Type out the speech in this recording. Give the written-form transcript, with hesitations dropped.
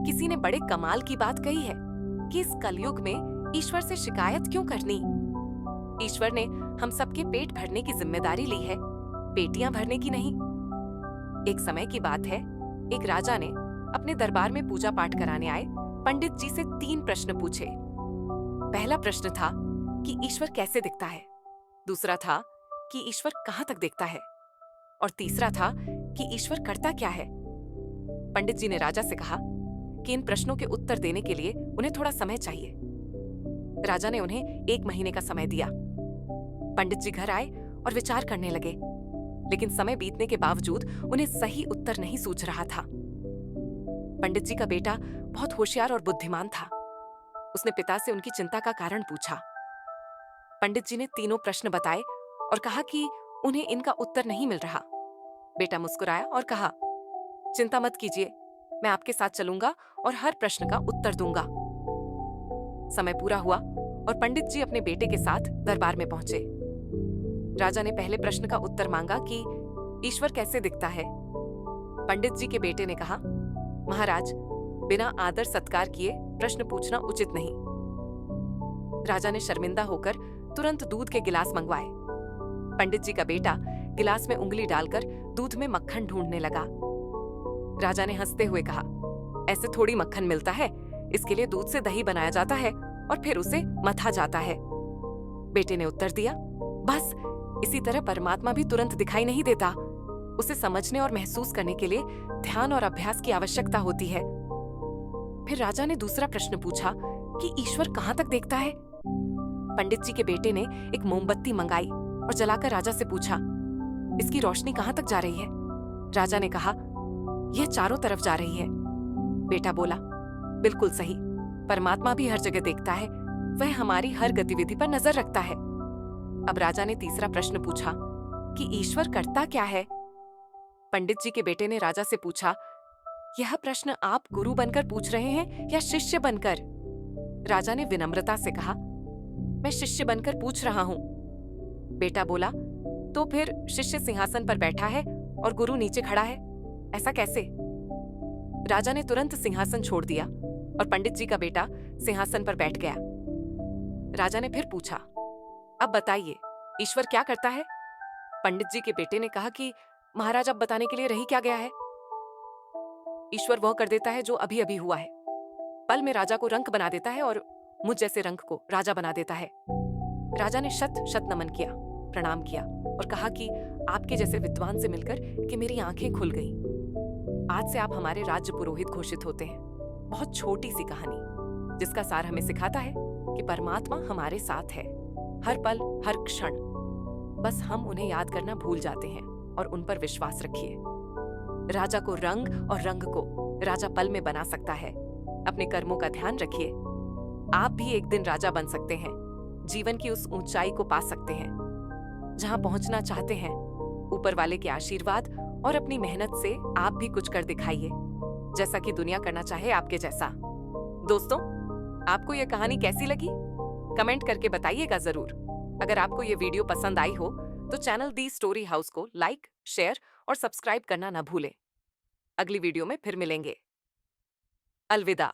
किसी ने बड़े कमाल की बात कही है कि इस कलयुग में ईश्वर से शिकायत क्यों करनी। ईश्वर ने हम सबके पेट भरने की जिम्मेदारी ली है, पेटियां भरने की नहीं। एक समय की बात है, एक राजा ने अपने दरबार में पूजा पाठ कराने आए पंडित जी से 3 प्रश्न पूछे। पहला प्रश्न था कि ईश्वर कैसे दिखता है, दूसरा था कि ईश्वर कहां तक देखता है, और तीसरा था कि ईश्वर करता क्या है। पंडित जी ने राजा से कहा कि इन प्रश्नों के उत्तर देने के लिए उन्हें थोड़ा समय चाहिए। राजा ने उन्हें 1 महीने का समय दिया। पंडित जी घर आए और विचार करने लगे, लेकिन समय बीतने के बावजूद उन्हें सही उत्तर नहीं सूझ रहा था। पंडित जी का बेटा बहुत होशियार और बुद्धिमान था। उसने पिता से उनकी चिंता का कारण पूछा। पंडित जी ने तीनों प्रश्न बताए और कहा कि उन्हें इनका उत्तर नहीं मिल रहा। बेटा मुस्कुराया और कहा, चिंता मत कीजिए, मैं आपके साथ चलूंगा और हर प्रश्न का उत्तर दूंगा। समय पूरा हुआ और पंडित जी अपने बेटे के साथ दरबार में पहुंचे। राजा ने पहले प्रश्न का उत्तर मांगा कि ईश्वर कैसे दिखता है। पंडित जी के बेटे ने कहा, महाराज, बिना आदर सत्कार किए प्रश्न पूछना उचित नहीं। राजा ने शर्मिंदा होकर तुरंत दूध के गिलास मंगवाए। पंडित जी का बेटा गिलास में उंगली डालकर दूध में मक्खन ढूंढने लगा। राजा ने हंसते हुए कहा, ऐसे थोड़ी मक्खन मिलता है, इसके लिए दूध से दही बनाया जाता है और फिर उसे मथा जाता है। बेटे ने उत्तर दिया, बस इसी तरह परमात्मा भी तुरंत दिखाई नहीं देता। उसे समझने और महसूस करने के लिए ध्यान और अभ्यास की आवश्यकता होती है। फिर राजा ने दूसरा प्रश्न पूछा कि ईश्वर कहां तक देखता है। पंडित जी के बेटे ने एक मोमबत्ती मंगाई और जलाकर राजा से पूछा, इसकी रोशनी कहां तक जा रही है। राजा ने कहा, यह चारों तरफ जा रही है। बेटा बोला, बिल्कुल सही, परमात्मा भी हर जगह देखता है, वह हमारी हर गतिविधि पर नजर रखता है। अब राजा ने तीसरा प्रश्न पूछा कि ईश्वर करता क्या है। पंडित जी के बेटे ने राजा से पूछा, यह प्रश्न आप गुरु बनकर पूछ रहे हैं या शिष्य बनकर। राजा ने विनम्रता से कहा, मैं शिष्य बनकर पूछ रहा हूं। बेटा बोला, तो फिर शिष्य सिंहासन पर बैठा है और गुरु नीचे खड़ा है, ऐसा कैसे। राजा ने तुरंत सिंहासन छोड़ दिया और पंडित जी का बेटा सिंहासन पर बैठ गया। राजा ने फिर पूछा, अब बताइए, ईश्वर क्या करता है। पंडित जी के बेटे ने कहा कि महाराज, अब बताने के लिए रही क्या गया है। ईश्वर वह कर देता है जो अभी अभी हुआ है। पल में राजा को रंक बना देता है और मुझ जैसे रंक को राजा बना देता है। राजा ने शत शत नमन किया, प्रणाम किया और कहा कि आपके जैसे विद्वान से मिलकर कि मेरी आंखें खुल गईं। आज से आप हमारे राज्य पुरोहित घोषित होते हैं। बहुत छोटी सी कहानी जिसका सार हमें सिखाता है कि परमात्मा हमारे साथ है, हर पल हर क्षण। बस हम उन्हें याद करना भूल जाते हैं और उन पर विश्वास रखिए। राजा को रंग और रंग को राजा पल में बना सकता है। अपने कर्मों का ध्यान रखिए। आप भी एक दिन राजा बन सकते हैं, जीवन की उस ऊंचाई को पा सकते हैं जहां पहुंचना चाहते हैं। ऊपर वाले के आशीर्वाद और अपनी मेहनत से आप भी कुछ कर दिखाइए, जैसा कि दुनिया करना चाहे आपके जैसा। दोस्तों, आपको यह कहानी कैसी लगी? कमेंट करके बताइएगा जरूर। अगर आपको यह वीडियो पसंद आई हो तो चैनल दी स्टोरी हाउस को लाइक, शेयर और सब्सक्राइब करना न भूलें। अगली वीडियो में फिर मिलेंगे। अलविदा।